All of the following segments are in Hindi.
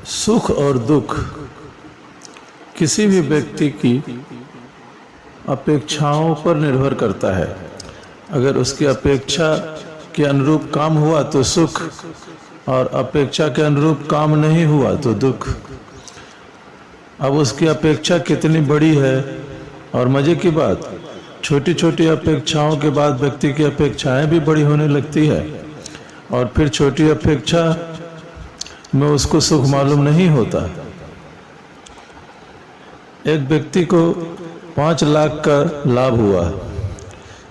सुख और दुख किसी भी व्यक्ति की अपेक्षाओं पर निर्भर करता है। अगर उसकी अपेक्षा के अनुरूप काम हुआ तो सुख, और अपेक्षा के अनुरूप काम नहीं हुआ तो दुख। अब उसकी अपेक्षा कितनी बड़ी है, और मजे की बात, छोटी छोटी अपेक्षाओं के बाद व्यक्ति की अपेक्षाएं भी बड़ी होने लगती है, और फिर छोटी अपेक्षा में उसको सुख मालूम नहीं होता। एक व्यक्ति को 5 लाख का लाभ हुआ,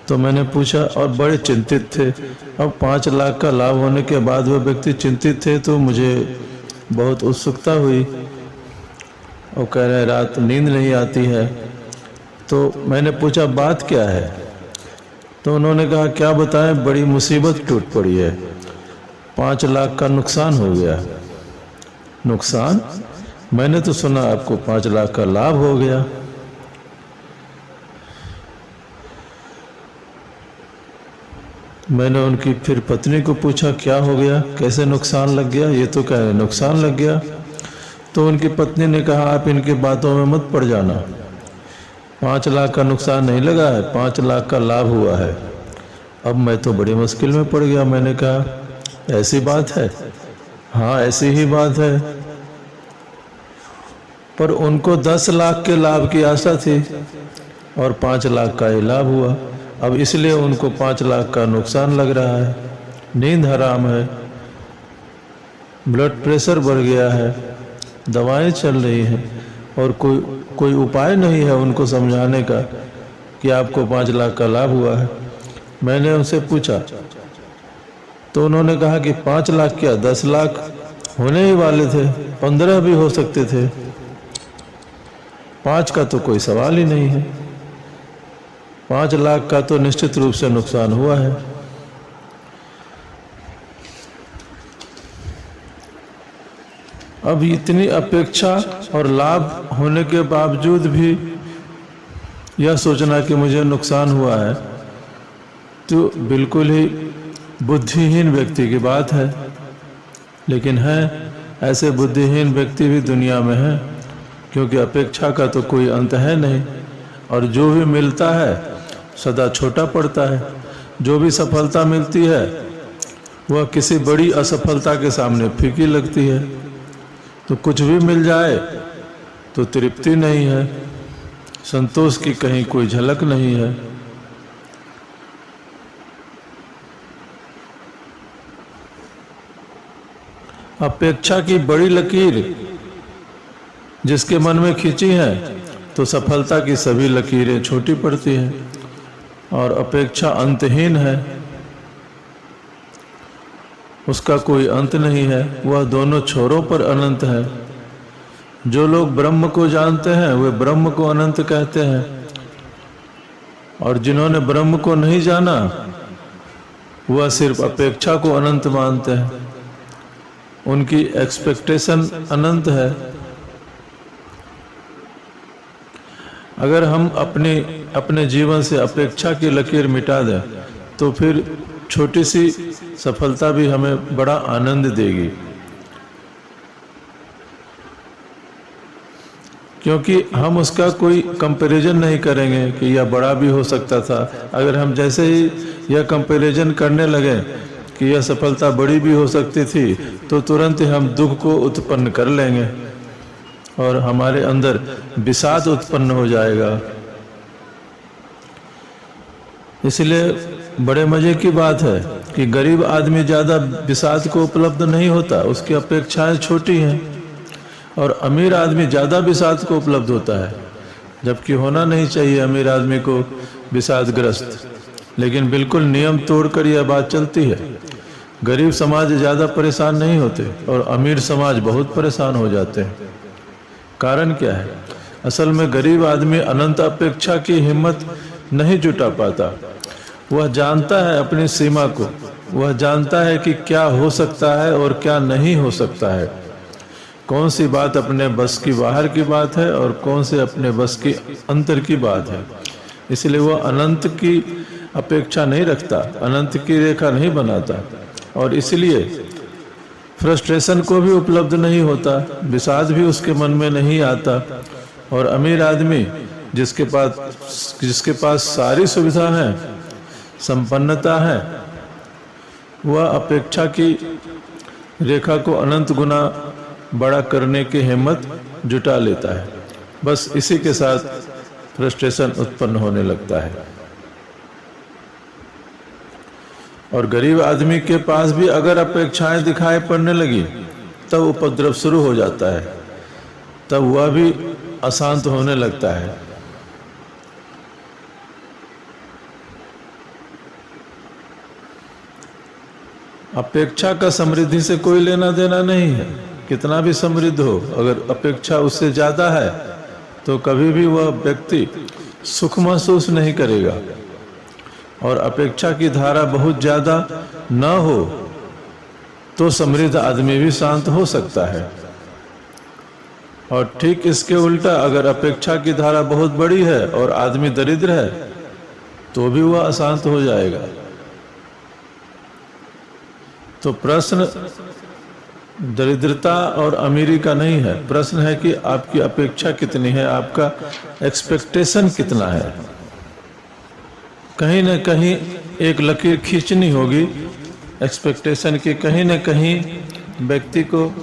तो मैंने पूछा, और बड़े चिंतित थे। अब 5 लाख का लाभ होने के बाद वह व्यक्ति चिंतित थे, तो मुझे बहुत उत्सुकता हुई। वो कह रहे रात नींद नहीं आती है। तो मैंने पूछा बात क्या है, तो उन्होंने कहा क्या बताएं, बड़ी मुसीबत टूट पड़ी है, 5 लाख का नुकसान हो गया। नुकसान? मैंने तो सुना आपको 5 लाख का लाभ हो गया। मैंने उनकी फिर पत्नी को पूछा क्या हो गया, कैसे नुकसान लग गया, ये तो कह रहे नुकसान लग गया। तो उनकी पत्नी ने कहा आप इनकी बातों में मत पड़ जाना, 5 लाख का नुकसान नहीं लगा है, 5 लाख का लाभ हुआ है। अब मैं तो बड़ी मुश्किल में पड़ गया। मैंने कहा ऐसी बात है? हाँ ऐसी ही बात है। पर उनको 10 लाख के लाभ की आशा थी और 5 लाख का ही लाभ हुआ। अब इसलिए उनको 5 लाख का नुकसान लग रहा है। नींद हराम है, ब्लड प्रेशर बढ़ गया है, दवाएं चल रही हैं, और कोई उपाय नहीं है उनको समझाने का कि आपको 5 लाख का लाभ हुआ है। मैंने उनसे पूछा तो उन्होंने कहा कि 5 लाख क्या, 10 लाख होने ही वाले थे, 15 भी हो सकते थे, 5 का तो कोई सवाल ही नहीं है। 5 लाख का तो निश्चित रूप से नुकसान हुआ है। अब इतनी अपेक्षा और लाभ होने के बावजूद भी यह सोचना कि मुझे नुकसान हुआ है, तो बिल्कुल ही बुद्धिहीन व्यक्ति की बात है। लेकिन है, ऐसे बुद्धिहीन व्यक्ति भी दुनिया में है, क्योंकि अपेक्षा का तो कोई अंत है नहीं, और जो भी मिलता है सदा छोटा पड़ता है। जो भी सफलता मिलती है वह किसी बड़ी असफलता के सामने फीकी लगती है। तो कुछ भी मिल जाए तो तृप्ति नहीं है, संतोष की कहीं कोई झलक नहीं है। अपेक्षा की बड़ी लकीर जिसके मन में खींची है, तो सफलता की सभी लकीरें छोटी पड़ती हैं, और अपेक्षा अंतहीन है, उसका कोई अंत नहीं है, वह दोनों छोरों पर अनंत है। जो लोग ब्रह्म को जानते हैं वे ब्रह्म को अनंत कहते हैं, और जिन्होंने ब्रह्म को नहीं जाना वह सिर्फ अपेक्षा को अनंत मानते हैं। उनकी एक्सपेक्टेशन अनंत है। अगर हम अपने जीवन से अपेक्षा की लकीर मिटा दें तो फिर छोटी सी सफलता भी हमें बड़ा आनंद देगी, क्योंकि हम उसका कोई कंपैरिजन नहीं करेंगे कि यह बड़ा भी हो सकता था। अगर हम जैसे ही यह कंपैरिजन करने लगे कि यह सफलता बड़ी भी हो सकती थी, तो तुरंत ही हम दुख को उत्पन्न कर लेंगे और हमारे अंदर विषाद उत्पन्न हो जाएगा। इसलिए बड़े मजे की बात है कि गरीब आदमी ज़्यादा विषाद को उपलब्ध नहीं होता, उसकी अपेक्षाएं छोटी हैं, और अमीर आदमी ज़्यादा विषाद को उपलब्ध होता है, जबकि होना नहीं चाहिए अमीर आदमी को विषादग्रस्त। लेकिन बिल्कुल नियम तोड़कर यह बात चलती है। गरीब समाज ज़्यादा परेशान नहीं होते और अमीर समाज बहुत परेशान हो जाते हैं। कारण क्या है? असल में गरीब आदमी अनंत अपेक्षा की हिम्मत नहीं जुटा पाता। वह जानता है अपनी सीमा को, वह जानता है कि क्या हो सकता है और क्या नहीं हो सकता है, कौन सी बात अपने बस की बाहर की बात है और कौन सी अपने बस की अंतर की बात है। इसलिए वह अनंत की अपेक्षा नहीं रखता, अनंत की रेखा नहीं बनाता, और इसलिए फ्रस्ट्रेशन को भी उपलब्ध नहीं होता, विषाद भी उसके मन में नहीं आता। और अमीर आदमी जिसके पास सारी सुविधा है, संपन्नता है, वह अपेक्षा की रेखा को अनंत गुना बड़ा करने की हिम्मत जुटा लेता है। बस इसी के साथ फ्रस्ट्रेशन उत्पन्न होने लगता है। और गरीब आदमी के पास भी अगर अपेक्षाएं दिखाई पड़ने लगी तब उपद्रव शुरू हो जाता है, तब वह भी अशांत होने लगता है। अपेक्षा का समृद्धि से कोई लेना देना नहीं है। कितना भी समृद्ध हो, अगर अपेक्षा उससे ज्यादा है तो कभी भी वह व्यक्ति सुख महसूस नहीं करेगा। और अपेक्षा की धारा बहुत ज्यादा न हो तो समृद्ध आदमी भी शांत हो सकता है। और ठीक इसके उल्टा, अगर अपेक्षा की धारा बहुत बड़ी है और आदमी दरिद्र है तो भी वह अशांत हो जाएगा। तो प्रश्न दरिद्रता और अमीरी का नहीं है, प्रश्न है कि आपकी अपेक्षा कितनी है, आपका एक्सपेक्टेशन कितना है। कहीं न कहीं एक लकीर खींचनी होगी एक्सपेक्टेशन की, कहीं न कहीं व्यक्ति को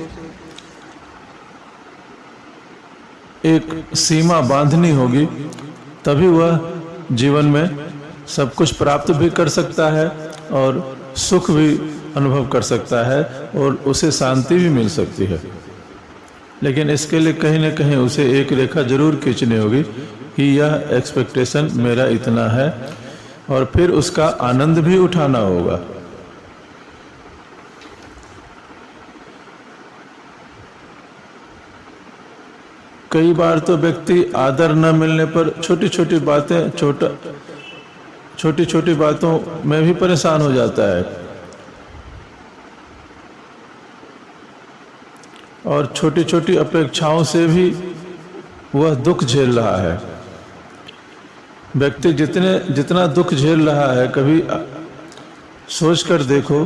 एक सीमा बांधनी होगी, तभी वह जीवन में सब कुछ प्राप्त भी कर सकता है और सुख भी अनुभव कर सकता है और उसे शांति भी मिल सकती है। लेकिन इसके लिए कहीं न कहीं उसे एक रेखा जरूर खींचनी होगी कि यह एक्सपेक्टेशन मेरा इतना है, और फिर उसका आनंद भी उठाना होगा। कई बार तो व्यक्ति आदर न मिलने पर छोटी छोटी बातों में भी परेशान हो जाता है और छोटी छोटी अपेक्षाओं से भी वह दुख झेल रहा है। व्यक्ति जितना दुख झेल रहा है, कभी सोच कर देखो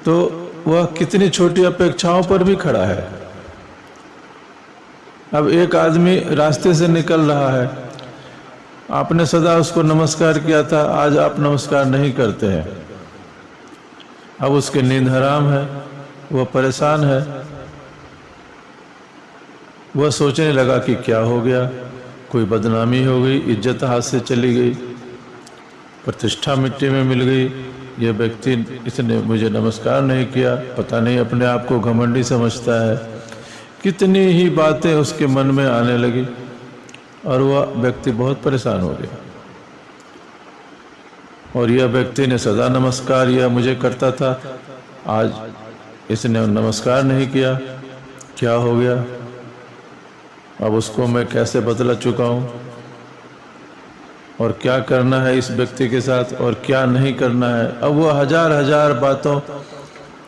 तो वह कितनी छोटी अपेक्षाओं पर भी खड़ा है। अब एक आदमी रास्ते से निकल रहा है, आपने सदा उसको नमस्कार किया था, आज आप नमस्कार नहीं करते हैं। अब उसकी नींद हराम है, वह परेशान है, वह सोचने लगा कि क्या हो गया, कोई बदनामी हो गई, इज्जत हाथ से चली गई, प्रतिष्ठा मिट्टी में मिल गई, यह व्यक्ति इसने मुझे नमस्कार नहीं किया, पता नहीं अपने आप को घमंडी समझता है। कितनी ही बातें उसके मन में आने लगी और वह व्यक्ति बहुत परेशान हो गया। और यह व्यक्ति ने सदा नमस्कार यह मुझे करता था, आज इसने नमस्कार नहीं किया, क्या हो गया, अब उसको मैं कैसे बदला चुका हूँ और क्या करना है इस व्यक्ति के साथ और क्या नहीं करना है। अब वह हजार बातों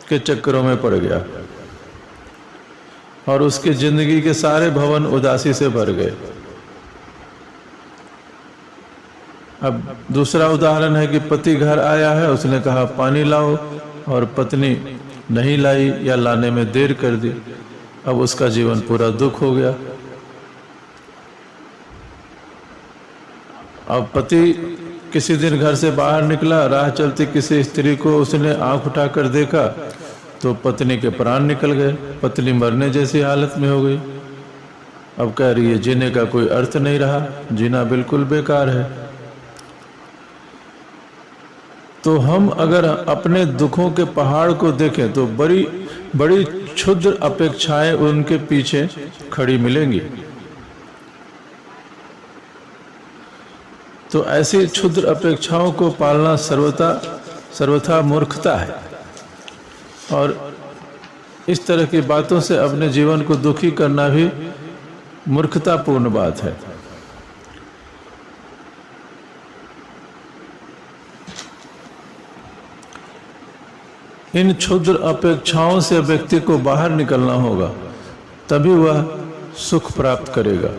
के चक्करों में पड़ गया और उसकी जिंदगी के सारे भवन उदासी से भर गए। अब दूसरा उदाहरण है कि पति घर आया है, उसने कहा पानी लाओ और पत्नी नहीं लाई या लाने में देर कर दी। अब उसका जीवन पूरा दुख हो गया। अब पति किसी दिन घर से बाहर निकला, राह चलती किसी स्त्री को उसने आंख उठाकर देखा तो पत्नी के प्राण निकल गए, पत्नी मरने जैसी हालत में हो गई। अब कह रही है जीने का कोई अर्थ नहीं रहा, जीना बिल्कुल बेकार है। तो हम अगर अपने दुखों के पहाड़ को देखें तो बड़ी बड़ी क्षुद्र अपेक्षाएं उनके पीछे खड़ी मिलेंगी। तो ऐसी क्षुद्र अपेक्षाओं को पालना सर्वथा मूर्खता है और इस तरह की बातों से अपने जीवन को दुखी करना भी मूर्खतापूर्ण बात है। इन क्षुद्र अपेक्षाओं से व्यक्ति को बाहर निकलना होगा, तभी वह सुख प्राप्त करेगा।